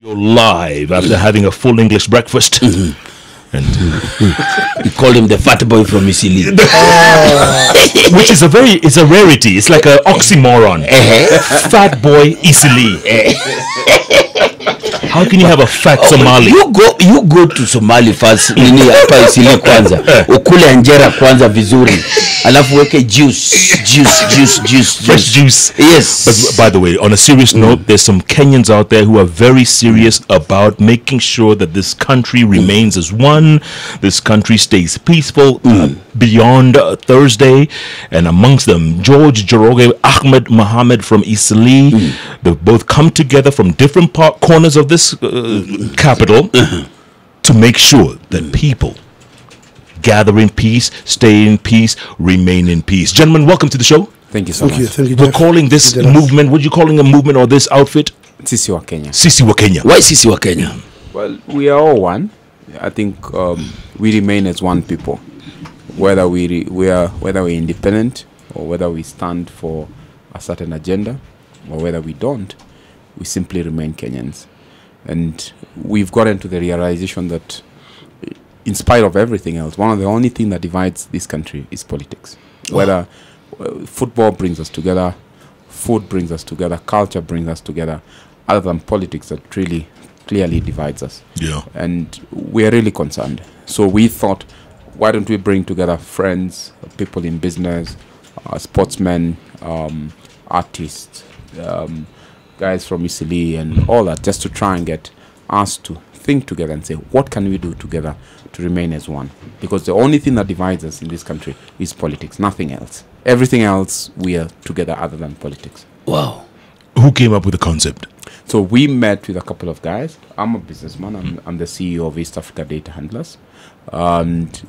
You're live after having a full English breakfast. And you call him the fat boy from Sisi. Which is it's a rarity. It's like an oxymoron. Fat boy easily. How can you have a fat Somali? You go to Somali first. Nini hapa Isili kwanza. Ukule anjera kwanza vizuri. Alafu weke juice. Fresh juice. Yes. But by the way, on a serious note, there's some Kenyans out there who are very serious about making sure that this country remains as one. This country stays peaceful beyond Thursday. And amongst them, George Joroge, Ahmed Mohammed from Isili. They've both come together from different corners of this capital to make sure that people gather in peace, stay in peace, remain in peace. Gentlemen, welcome to the show. Thank you so much. Thank you, We're calling this movement, what are you calling a movement or this outfit? Sisi Wakenya. Sisi Wakenya. Why Sisi Wakenya? Well, we are all one. I think we remain as one people, whether we're independent or whether we stand for a certain agenda or whether we don't. We simply remain Kenyans. And we've gotten to the realization that in spite of everything else, one of the only things that divides this country is politics. Whether football brings us together, food brings us together, culture brings us together, other than politics that really clearly divides us. Yeah. And we are really concerned. So we thought, why don't we bring together friends, people in business, sportsmen, artists, guys from Isili and all that, just to try and get us to think together and say, what can we do together to remain as one? Because the only thing that divides us in this country is politics, nothing else. Everything else, we are together other than politics. Wow. Who came up with the concept? So we met with a couple of guys. I'm a businessman. I'm the CEO of East Africa Data Handlers. And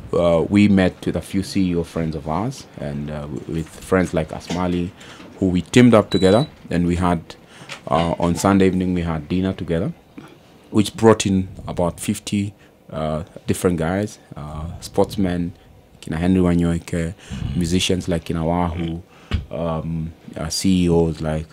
we met with a few CEO friends of ours and with friends like Asmali, who we teamed up together. And we had, on Sunday evening, we had dinner together, which brought in about 50 different guys, sportsmen, Kina Henry Wanyoike, musicians like Kina Wahu, CEOs like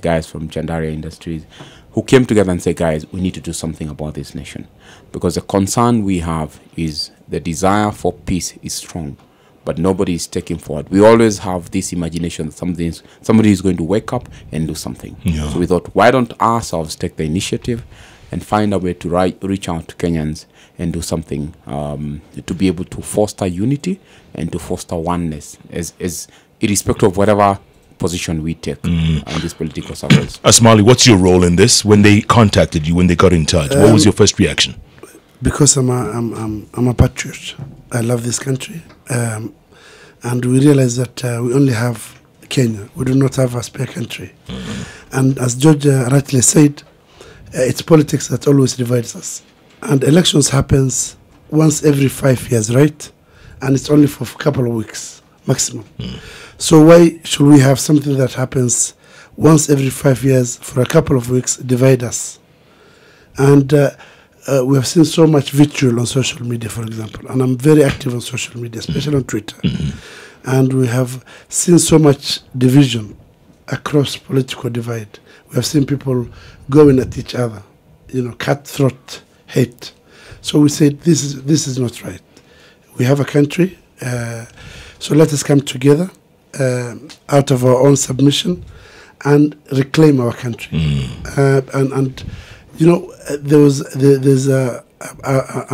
guys from Chandaria Industries, who came together and said, guys, we need to do something about this nation. Because the concern we have is the desire for peace is strong, but nobody is taking forward. We always have this imagination that somebody is going to wake up and do something. Yeah. So we thought, why don't ourselves take the initiative and find a way to reach out to Kenyans and do something to be able to foster unity and to foster oneness, as irrespective of whatever position we take on these political circles. Asmali, what's your role in this? When they contacted you, when they got in touch, what was your first reaction? Because I'm a patriot. I love this country, and we realize that we only have Kenya. We do not have a spare country. And as George rightly said, it's politics that always divides us. And elections happens once every 5 years, right? And it's only for a couple of weeks maximum. So why should we have something that happens once every 5 years for a couple of weeks divide us? And we have seen so much vitriol on social media, for example. And I'm very active on social media, especially on Twitter. And we have seen so much division across political divide. We have seen people going at each other, cutthroat hate. So we said, this is not right. We have a country, so let us come together out of our own submission and reclaim our country. There's a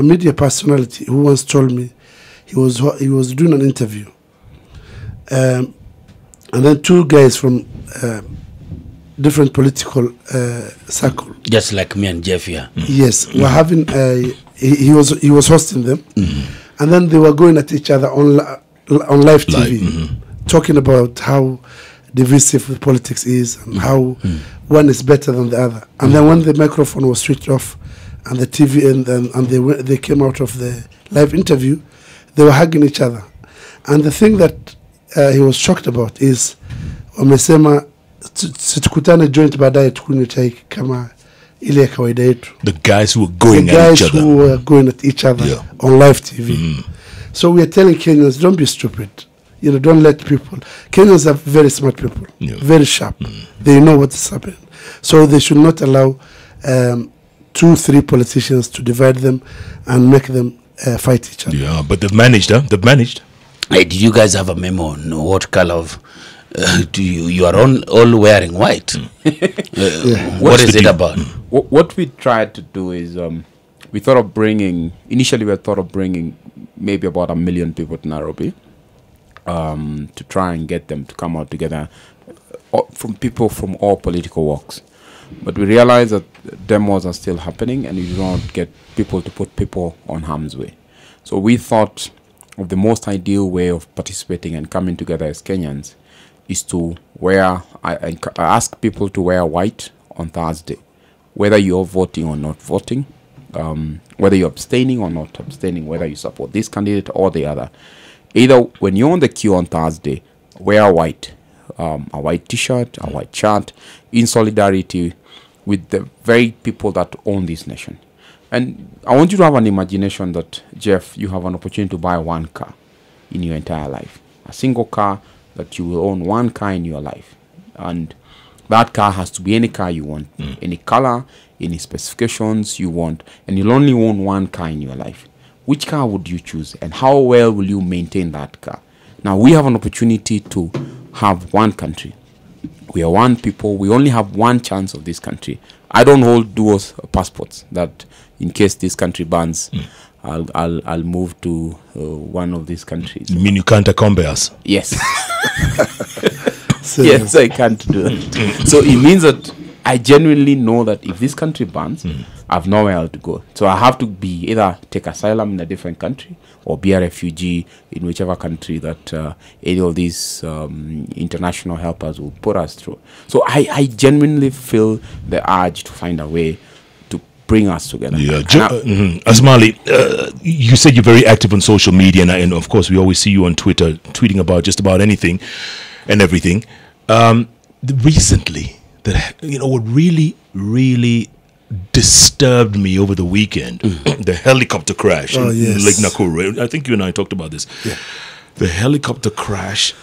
media personality who once told me he was doing an interview, and then two guys from different political circle, just like me and Jeff here. Yes, were having he was hosting them, and then they were going at each other on live TV, talking about how divisive the politics is and how one is better than the other. And then when the microphone was switched off and the TV and they came out of the live interview, they were hugging each other. And the thing that he was shocked about is wamesema situkutane joint baadaye tukunywe chai kama ile kawaida yetu. The guys who were going at each other. The guys who were going at each other on live TV. So we are telling Kenyans, don't be stupid. Don't let people. Kenyans are very smart people, very sharp. They know what is happening. So they should not allow 2-3 politicians to divide them and make them fight each other. Yeah, but they've managed, huh? They've managed. Hey, did you guys have a memo on what color of do you are all wearing white? What is it about? What we tried to do is we thought of bringing maybe about 1 million people to Nairobi to try and get them to come out together from people from all political walks. But we realized that demos are still happening and you do not get people to put people on harm's way. So we thought of the most ideal way of participating and coming together as Kenyans is to wear, I ask people to wear white on Thursday, whether you're voting or not voting, whether you're abstaining or not abstaining, whether you support this candidate or the other. Either when you're on the queue on Thursday, wear white, a white T-shirt, a white shirt, in solidarity with the very people that own this nation. And I want you to have an imagination that, Jeff, you have an opportunity to buy one car in your entire life. A single car that you will own, one car in your life. And that car has to be any car you want, any color, any specifications you want, and you'll only own one car in your life. Which car would you choose, and how well will you maintain that car? Now, we have an opportunity to have one country. We are one people. We only have one chance of this country. I don't hold dual passports that in case this country bans, I'll move to one of these countries. You mean you can't accompany us? Yes. Yes, I can't do that. So it means that I genuinely know that if this country bans, I have nowhere else to go. So I have to be either take asylum in a different country or be a refugee in whichever country that any of these international helpers will put us through. So I genuinely feel the urge to find a way to bring us together. Yeah, Asmali, you said you're very active on social media, and of course we always see you on Twitter tweeting about just about anything and everything. Recently, what really disturbed me over the weekend, the helicopter crash in Lake Nakuru. I think you and I talked about this. Yeah. The helicopter crash,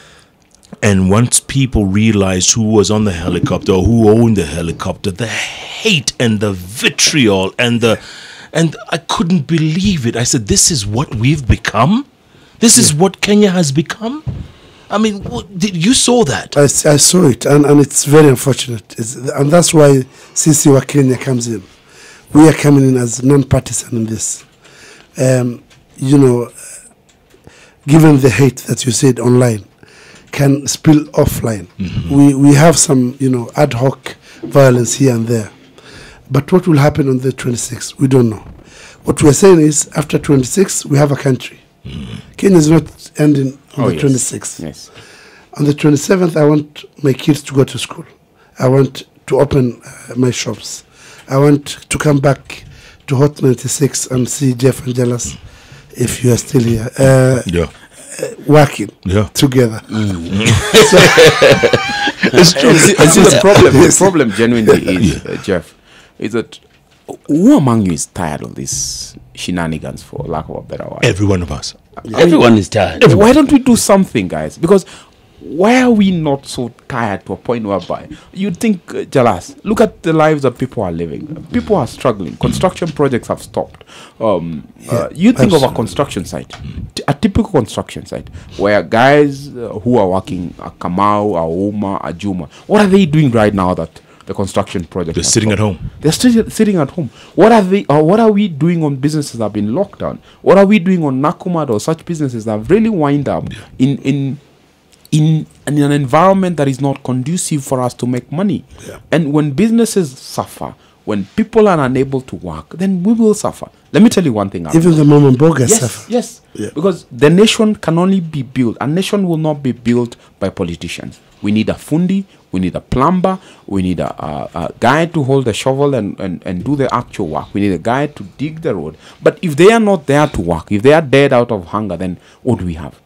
and once people realized who was on the helicopter or who owned the helicopter, the hate and the vitriol and I couldn't believe it. I said, this is what we've become? This is what Kenya has become? I mean, you saw that. I saw it, and it's very unfortunate. And that's why Sisi Wakenya comes in. We are coming in as non-partisan in this. Given the hate that you said online can spill offline. We have some, ad hoc violence here and there. But what will happen on the 26th, we don't know. What we're saying is, after 26th, we have a country. Kenya is not ending on the 26th. Yes. On the 27th, I want my kids to go to school. I want to open my shops. I want to come back to Hot 96 and see Jeff and Jealous, if you are still here, working together. It's true. And see, the problem genuinely is, Jeff, is that who among you is tired of this shenanigans, for lack of a better word? Every one of us. Everyone is tired. Why don't we do something, guys? Because why are we not so tired to a point whereby you'd think, Jalas, look at the lives that people are living. People are struggling. Construction projects have stopped. You think of a construction site, a typical construction site, where guys who are working, a Kamau, a Uma, a Juma, what are they doing right now that the construction project? They're sitting at home. They're still sitting at home. What are we doing on businesses that have been locked down? What are we doing on Nakumad or such businesses that have really wind up in an environment that is not conducive for us to make money? And when businesses suffer, when people are unable to work, then we will suffer. Let me tell you one thing. Even the mom and boga suffer. Yes. Because the nation can only be built. A nation will not be built by politicians. We need a fundi, we need a plumber, we need a guy to hold the shovel and do the actual work. We need a guy to dig the road. But if they are not there to work, if they are dead out of hunger, then what do we have?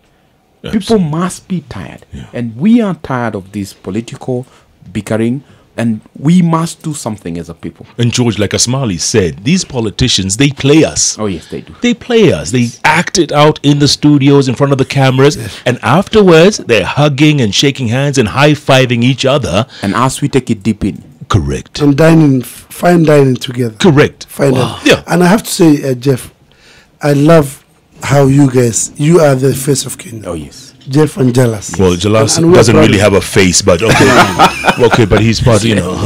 People must be tired. And we are tired of this political bickering, and we must do something as a people. And George, like Asmali said, these politicians, they play us. Oh, yes, they do. They play us. They act it out in the studios, in front of the cameras. And afterwards, they're hugging and shaking hands and high-fiving each other. And as we take it deep in. Correct. and fine dining together. Correct. Fine Wow. dining. Yeah. And I have to say, Jeff, I love how you are the face of Kenya. Oh yes. Jeff and Jalas. Well, Jalas And we are doesn't proud really of have a face, but okay. Okay, but he's part, you know.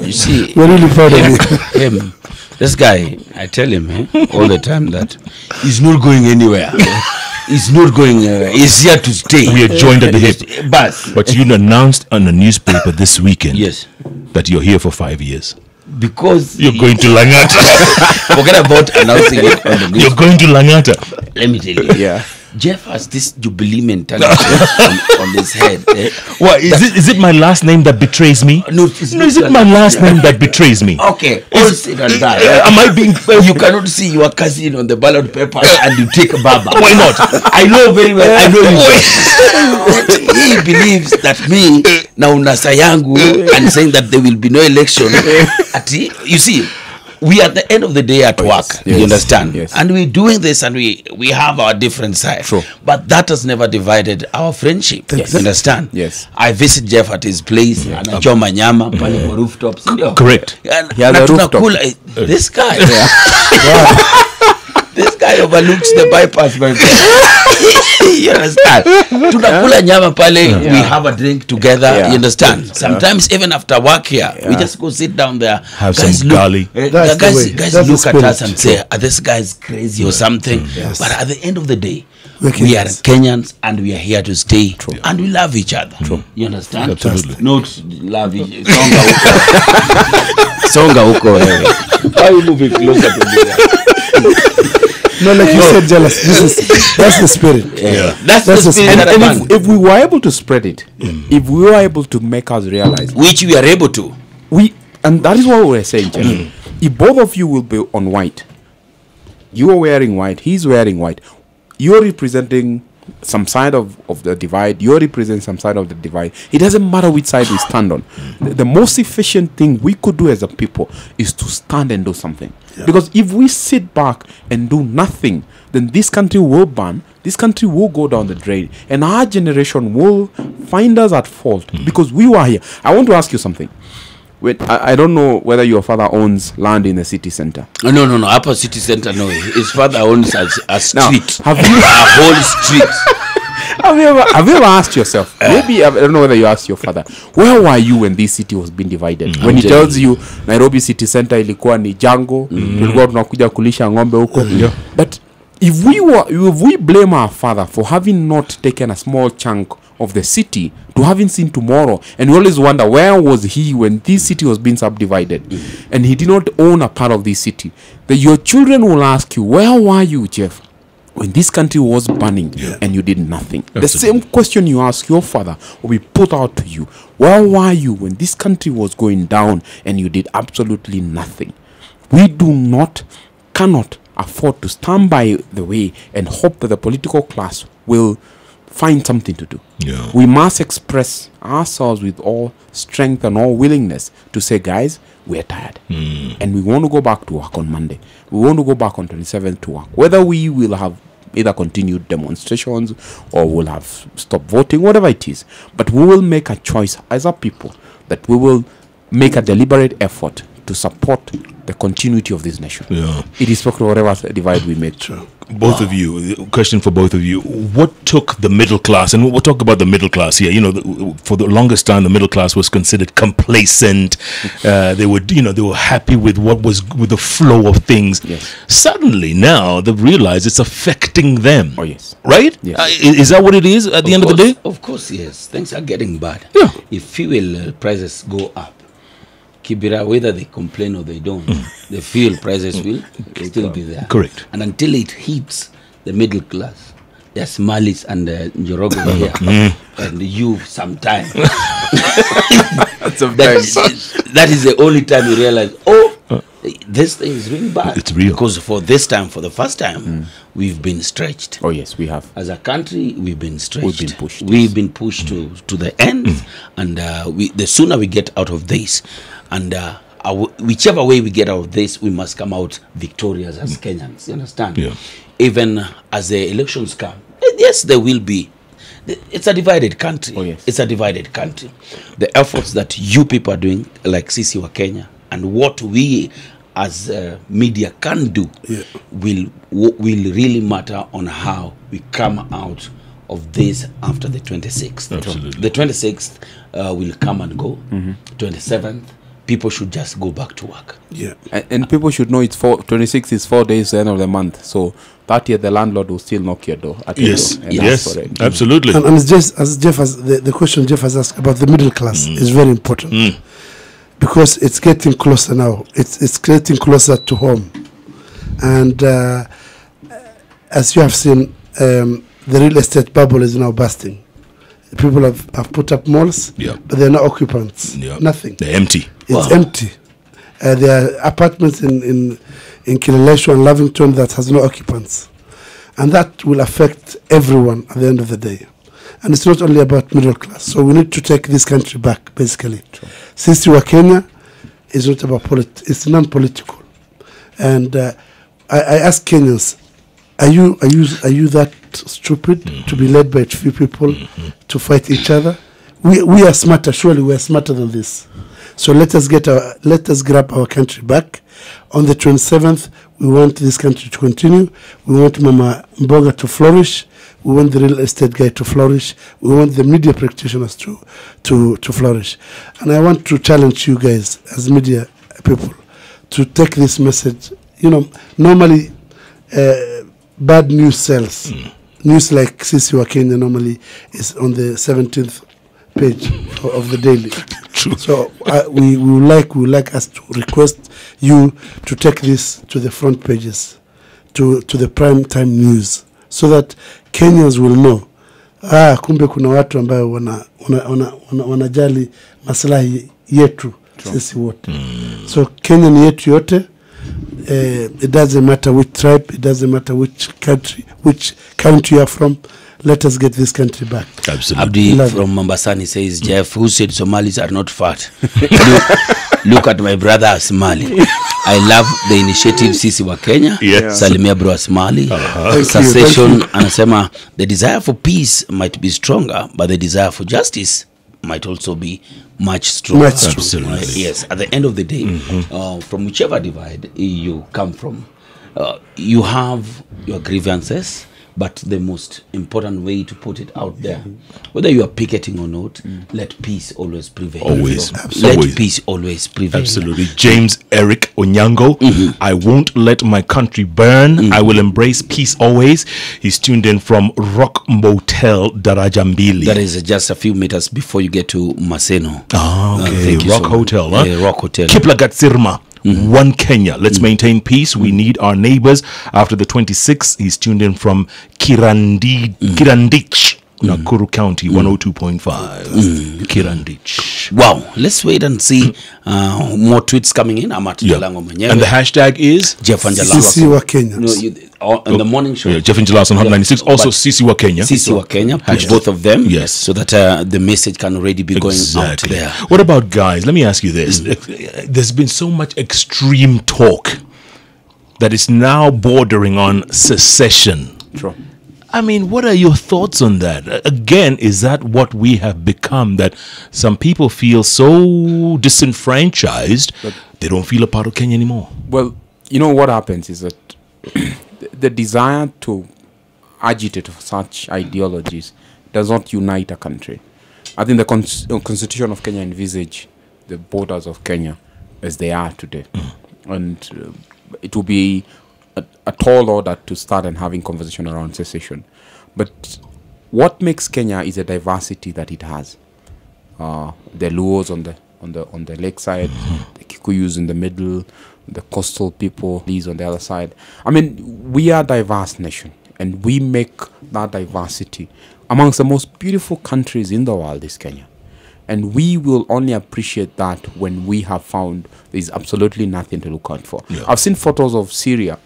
You see, We're really proud of you. him, this guy, I tell him all the time that he's not going anywhere. He's not going anywhere. He's here to stay. We are joined at the hip. But you announced on the newspaper this weekend Yes. that you're here for 5 years. Because You're going to Langata. forget about announcing it on the news. You're going to Langata. Let me tell you. Yeah. Jeff has this jubilee mentality on his head. What is it my last name that betrays me? No, it's No, is it my last name that betrays me? Okay, all said and done. Am I being You cannot see your cousin on the ballot paper and you take a baba. Why not? I know very well. I know you. He believes that me now nasa yangu and saying that there will be no election. You see, we are at the end of the day at work. yes, You understand? yes. And we're doing this, and we have our different sides. True. But that has never divided our friendship. Yes. You understand? Yes. I visit Jeff at his place. Anachoma nyama pale kwa rooftops. Ndio. Correct. And He has a rooftop. tunakula, this guy. This guy overlooks the bypass, my friend. You understand? Tunakula nyama pale, we have a drink together. Yeah. You understand? Sometimes even after work here, we just go sit down there. Have Guys some look- garlic. That's the way. Guys That's the look at us spirit. and say, this guy is crazy or something. Yes. But at the end of the day, We're we are Kenyans. Kenyans and we are here to stay. And we love each other. You understand? Absolutely. Not love each Songa huko wewe. Why are you moving closer to me? No, like you said, Jalas, that's the spirit. Yeah. That's That's the the spirit spirit. that I And want. if we were able to spread it, if we were able to make us realize, Which we are able to. and that is what we're saying, Jeff. If both of you will be on white, you are wearing white, he's wearing white, you're representing some side of the divide, you're representing some side of the divide. It doesn't matter which side we stand on. The most efficient thing we could do as a people is to stand and do something. Because if we sit back and do nothing, then this country will burn, this country will go down the drain, and our generation will find us at fault because we were here. I want to ask you something. I don't know whether your father owns land in the city center. No. Upper city center, no. His father owns a Now, street. have you A whole street. have you ever asked yourself? Maybe I don't know whether you asked your father. Where were you when this city was being divided? When he tells you Nairobi city center ilikuwa ni jango, tulikuwa tunakuja kulisha ng'ombe huko. But if we blame our father for having not taken a small chunk of the city to having seen tomorrow, and we always wonder where was he when this city was being subdivided, and he did not own a part of this city, that your children will ask you, where were you, Jeff, when this country was burning and you did nothing? The same question you ask your father will be put out to you. Where were you when this country was going down and you did absolutely nothing? We cannot afford to stand by the way and hope that the political class will find something to do. Yeah. We must express ourselves with all strength and all willingness to say, guys, we're tired. And we want to go back to work on Monday. We want to go back on 27th to work. Whether we will have either continued demonstrations or we'll have stopped voting, whatever it is. But we will make a choice as a people that we will make a deliberate effort to support the continuity of this nation. Yeah. Irrespective of whatever divide we make. Both of you, question for both of you. What took the middle class, and we'll talk about the middle class here. You know, for the longest time, the middle class was considered complacent. They were happy with with the flow of things. Yes. Suddenly, now they've realized it's affecting them. Oh, yes. Right? Yes. Is that what it is at the end of the day? Of course, yes. Things are getting bad. Yeah. If fuel prices go up, Kibira, whether they complain or they don't, the fuel prices will still be there. Correct. And until it hits the middle class, there's Malis and Njoroge here, and you sometime. That is the only time you realize, this thing is really bad. It's real. Because for the first time, we've been stretched. Oh, yes, we have. As a country, we've been stretched. We've been pushed. We've been pushed to the end, and the sooner we get out of this, and whichever way we get out of this, we must come out victorious as Kenyans. You understand? Yeah. Even as the elections come, yes, there will be it's a divided country. Oh, yes. It's a divided country. The efforts that you people are doing, like Sisi Wakenya, and what we as media can do will really matter on how we come out of this after the 26th. Absolutely. The 26th will come and go. 27th, people should just go back to work. Yeah. And people should know it's 26 is 4 days the end of the month. So 30th, the landlord will still knock your door. At your door, and ask for it. Absolutely. And as Jeff has the question Jeff has asked about the middle class is very important because it's getting closer now. It's getting closer to home, and as you have seen, the real estate bubble is now bursting. People have put up malls, but they're not occupants. Nothing. They're empty. It's empty. There are apartments in Kileleshwa and Lavington that has no occupants. And that will affect everyone at the end of the day. And it's not only about middle class. So we need to take this country back, basically. Sisi Wakenya is not about it's non-political. And I ask Kenyans, are you that stupid to be led by a few people to fight each other? We are smarter. Surely we are smarter than this. So let us grab our country back. On the 27th, we want this country to continue. We want Mama Mboga to flourish. We want the real estate guy to flourish. We want the media practitioners to flourish. And I want to challenge you guys as media people to take this message. You know, normally bad news sells. News like Sisi Wakenya normally is on the 17th page of the daily. True. So we would like us to request you to take this to the front pages, to the prime time news, so that Kenyans will know. Kumbe kuna watu ambao wanajali maslahi yetu sisi wote. So Kenya ni yetu yote. It doesn't matter which tribe, it doesn't matter which country you are from. Let us get this country back. Absolutely. Abdi from Mombasani says, Jeff, who said Somalis are not fat? Look at my brother Asmali. I love the initiative Sisi Wakenya. Yes. Salimia bro Asmali. Secession anasema, the desire for peace might be stronger, but the desire for justice might also be much stronger. Absolutely. Yes. At the end of the day, from whichever divide you come from, you have your grievances. But the most important way to put it out there, whether you are picketing or not, let peace always prevail. Always. Let peace always prevail. Absolutely. James Eric Onyango, I won't let my country burn. I will embrace peace always. He's tuned in from Rock Motel, Darajambili. That is just a few meters before you get to Maseno. Oh, okay. Thank you Rock so Hotel, much. huh? Yeah, Rock Hotel. Kiplagat Sirma. One Kenya. Let's maintain peace. We need our neighbors. After the 26th, he's tuned in from Kirandich, Nakuru County, 102.5. Kirandich. Wow. Let's wait and see more tweets coming in. I'm at Jalango Mwenyewe. And the hashtag is Jeff and Sisi Wakenya. In the morning show. Yeah, Jeff and Jalas on Hot 96. Also Sisi Wakenya. Sisi Wakenya. Push both of them. Yes. So that the message can already be going out there. What about guys? Let me ask you this. There's been so much extreme talk that is now bordering on secession. True. I mean, what are your thoughts on that? Again, is that what we have become, that some people feel so disenfranchised they don't feel a part of Kenya anymore? Well, you know what happens is that the desire to agitate for such ideologies does not unite a country. I think the Constitution of Kenya envisage the borders of Kenya as they are today. And it will be a tall order to start and having conversation around secession. But what makes Kenya is a diversity that it has. The Luos on the lakeside, the Kikuyus in the middle, the coastal people, these on the other side. I mean, we are a diverse nation, and we make that diversity amongst the most beautiful countries in the world is Kenya. And we will only appreciate that when we have found there's absolutely nothing to look out for. I've seen photos of Syria.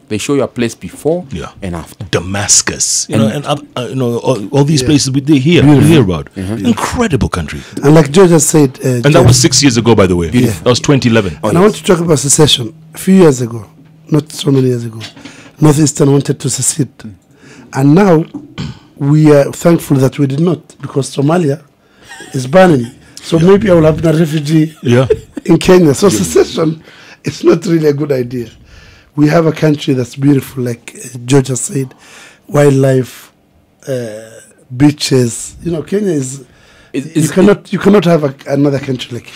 They show you a place before and after. Damascus, all these places we hear about. Incredible country. And like George has said, and that was 6 years ago, by the way. That was 2011. And I want to talk about secession. A few years ago, not so many years ago, Northeastern wanted to secede, and now we are thankful that we did not, because Somalia is banning. So maybe I will have a refugee in Kenya. So secession is not really a good idea. We have a country that's beautiful, like Georgia said, wildlife, beaches. You know, Kenya is. You cannot have another country like.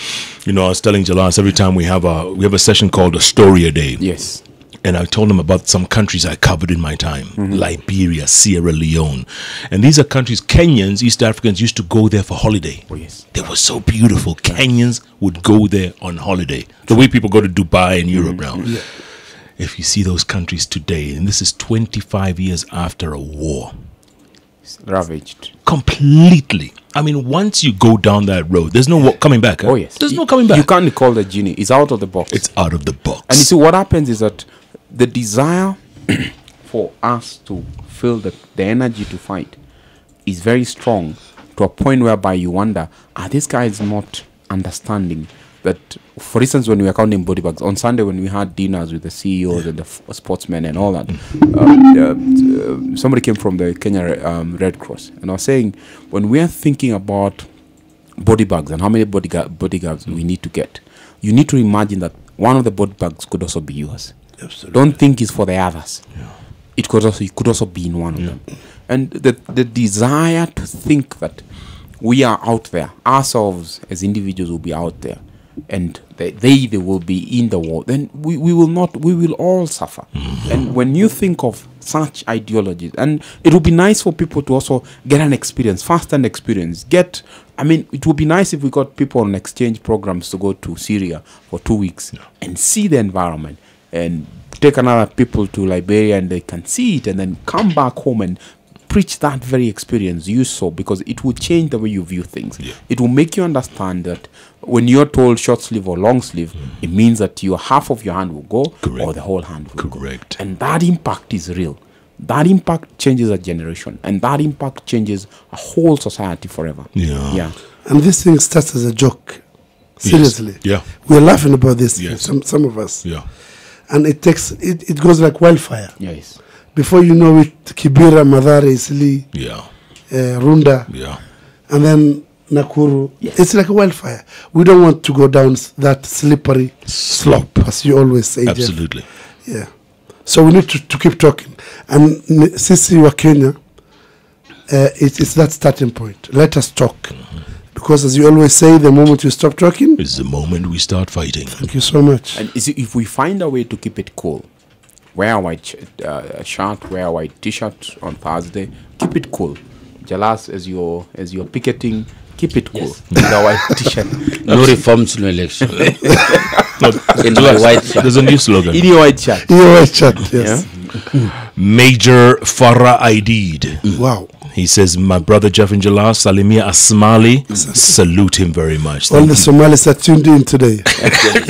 You know, I was telling Jalas every time we have a session called a story a day. Yes. And I told him about some countries I covered in my time. Liberia, Sierra Leone. And these are countries Kenyans, East Africans used to go there for holiday. Oh, yes. They were so beautiful. Kenyans would go there on holiday. The way people go to Dubai and Europe now. Yeah. If you see those countries today, and this is 25 years after a war. It's ravaged. Completely. I mean, once you go down that road, there's no coming back. Huh? Oh, yes. There's no coming back. You can't call the genie. It's out of the box. It's out of the box. And you see, what happens is that the desire for us to feel the energy to fight is very strong, to a point whereby you wonder, are these guys not understanding that, for instance, when we were counting body bags, on Sunday when we had dinners with the CEOs and the sportsmen and all that, somebody came from the Kenya Red Cross, and I was saying, when we are thinking about body bags and how many body bags we need to get, you need to imagine that one of the body bags could also be yours. Absolutely. Don't think it's for the others. It could also be in one of them. And the desire to think that we are out there, ourselves as individuals will be out there, and they will be in the war, then we will all suffer. And when you think of such ideologies, and it would be nice for people to also get an experience, first-hand experience. It would be nice if we got people on exchange programs to go to Syria for 2 weeks and see the environment, and take another people to Liberia and they can see it, and then come back home and preach that very experience you saw, because it will change the way you view things. It will make you understand that when you're told short sleeve or long sleeve, it means that half of your hand will go, or the whole hand will go. And that impact is real. That impact changes a generation, and that impact changes a whole society forever. And this thing starts as a joke. Seriously. We're laughing about this, some of us. And it goes like wildfire. Before you know it, Kibera, Madare, Isili, Runda, and then Nakuru. It's like a wildfire. We don't want to go down that slippery slope, as you always say. Absolutely. Jeff. So we need to keep talking. And Sisi, Wakenya, it's that starting point. Let us talk. Because as you always say, the moment you stop talking is the moment we start fighting. Thank you so much. And if we find a way to keep it cool, wear a white shirt, wear a white t-shirt on Thursday, keep it cool. Jalas, as you're picketing, keep it cool. With a white t-shirt. No reforms, no election. In my white shirt. There's a new slogan. In your white shirt. In your white shirt, yes. Major Farah Aidid. Wow. He says, my brother Jeff and Jalas, Salimia Asmali, salute him very much. All the Somalis are tuned in today.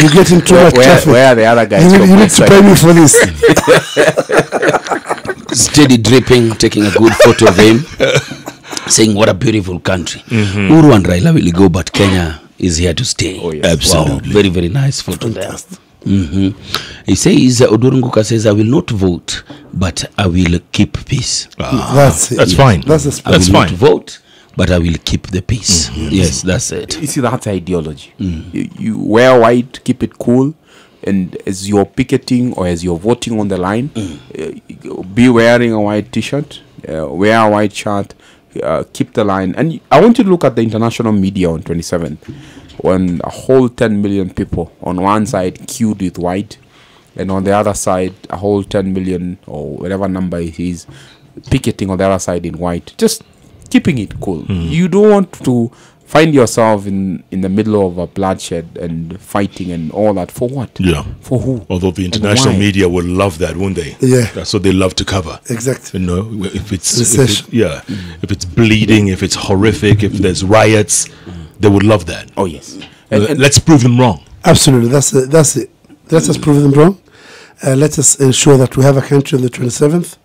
You're getting too much traffic. Where are the other guys? You need to pay me for this. Steady dripping, taking a good photo of him, saying, what a beautiful country. Uru and Raila will go, but Kenya is here to stay. Oh, yes. Absolutely. Wow. Very, very nice photo there. He says, Odorunguka says, I will not vote, but I will keep peace. That's fine. That's I will not vote, but I will keep the peace. Yes, that's it. You see, that's ideology. You wear white, keep it cool, and as you're picketing or as you're voting on the line, be wearing a white t-shirt, wear a white shirt, keep the line. And I want you to look at the international media on 27th, when a whole 10 million people on one side queued with white, and on the other side a whole 10 million or whatever number it is picketing on the other side in white, just keeping it cool. You don't want to find yourself in the middle of a bloodshed and fighting and all that. For what? For who? Although the international media will love that, won't they? Yeah. That's what they love to cover. Exactly. You know, if it's if it's bleeding, if it's horrific, if there's riots, they would love that. Oh yes. And let's prove them wrong. Absolutely. That's it. Let us prove them wrong. Let us ensure that we have a country on the 27th.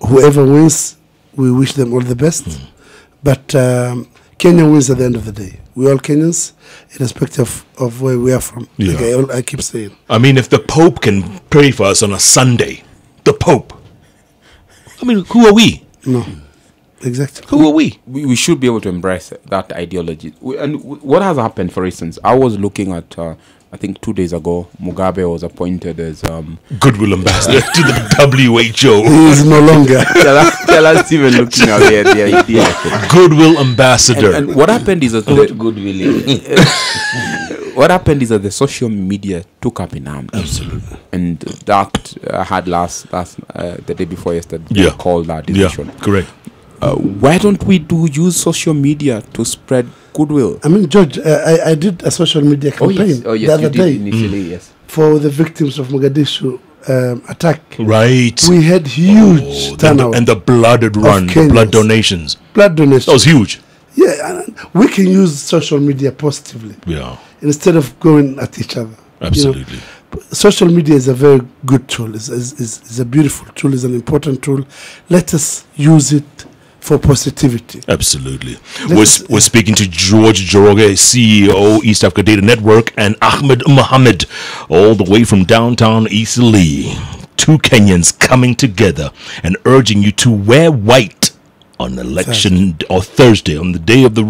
Whoever wins, we wish them all the best. But Kenya wins at the end of the day. We're all Kenyans, irrespective of where we are from. Like I keep saying. I mean, if the Pope can pray for us on a Sunday, the Pope. I mean, who are we? No. Exactly. Who are we? We should be able to embrace that ideology. What has happened, for instance, I was looking at, I think 2 days ago, Mugabe was appointed as Goodwill ambassador to the WHO. He is no longer. tell us even looking away at the idea. Goodwill ambassador. And what happened is that what happened is that the social media took up in arms. Absolutely. And that had the day before yesterday, Yeah. called that Yeah, decision. correct. Why don't we use social media to spread goodwill? I mean, George, I did a social media campaign the other day initially, yes. for the victims of Mogadishu attack. Right. We had huge turnout. And the blood run, the blood Kenyans. donations. Blood donations. That was huge. Yeah, and we can use social media positively Yeah, instead of going at each other. absolutely. Social media is a very good tool. It's a beautiful tool. It's an important tool. Let us use it for positivity. Absolutely. Let's- We're speaking to George Joroge, CEO, East Africa Data Network, and Ahmed Mohammed, all the way from downtown Eastleigh. Two Kenyans coming together and urging you to wear white on election or Thursday, on the day of the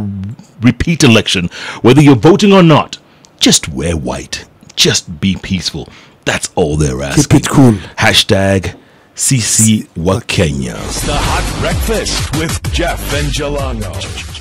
repeat election. Whether you're voting or not, just wear white. Just be peaceful. That's all they're asking. Keep it cool. Hashtag Sisi Wakenya. The Hot Breakfast with Jeff and Jalango.